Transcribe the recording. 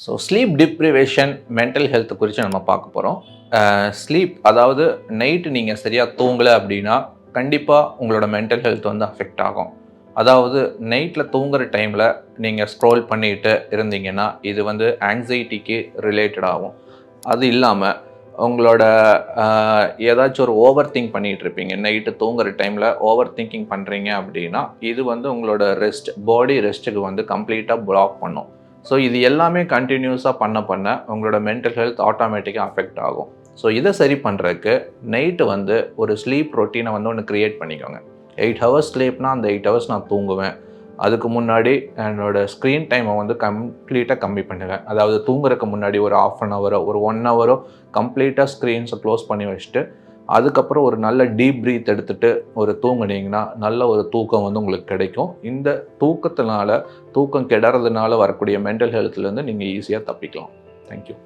So sleep deprivation mental health குறித்து நம்ம பார்க்க போகிறோம். ஸ்லீப் அதாவது நைட்டு நீங்கள் சரியாக தூங்கலை அப்படின்னா கண்டிப்பாக உங்களோட மென்டல் ஹெல்த் வந்து அஃபெக்ட் ஆகும். அதாவது நைட்டில் தூங்குகிற டைமில் நீங்கள் ஸ்க்ரோல் பண்ணிட்டு இருந்தீங்கன்னா இது வந்து ஆங்ஸைட்டிக்கு ரிலேட்டட் ஆகும். அது இல்லாமல் உங்களோட ஏதாச்சும் ஒரு ஓவர் திங்க் பண்ணிகிட்டு இருப்பீங்க. நைட்டு தூங்குகிற டைமில் ஓவர் திங்கிங் பண்ணுறீங்க அப்படின்னா இது வந்து உங்களோட பாடி ரெஸ்ட்டுக்கு வந்து கம்ப்ளீட்டாக பிளாக் பண்ணும். ஸோ இது எல்லாமே கண்டினியூஸாக பண்ண உங்களோட மென்டல் ஹெல்த் ஆட்டோமேட்டிக்காக அஃபெக்ட் ஆகும். ஸோ இதை சரி பண்ணுறதுக்கு நைட்டு வந்து ஒரு ஸ்லீப் ரொட்டீனை வந்து ஒன்று க்ரியேட் பண்ணிக்கோங்க. 8 ஹவர்ஸ் ஸ்லீப்னால் அந்த 8 ஹவர்ஸ் நான் தூங்குவேன். அதுக்கு முன்னாடி என்னோடய ஸ்க்ரீன் டைமை வந்து கம்ப்ளீட்டாக கம்மி பண்ணுவேன். அதாவது தூங்குறதுக்கு முன்னாடி ஒரு 1/2 ஹவரோ ஒரு 1 ஹவரோ கம்ப்ளீட்டாக ஸ்க்ரீன்ஸை க்ளோஸ் பண்ணி வச்சுட்டு அதுக்கப்புறம் ஒரு நல்ல டீப் ப்ரீத் எடுத்துகிட்டு ஒரு தூங்குனீங்கன்னா நல்ல ஒரு தூக்கம் வந்து உங்களுக்கு கிடைக்கும். இந்த தூக்கம் கெடுறதுனால வரக்கூடிய மென்டல் ஹெல்த்லேருந்து நீங்கள் ஈஸியாக தப்பிக்கலாம். தேங்க்யூ.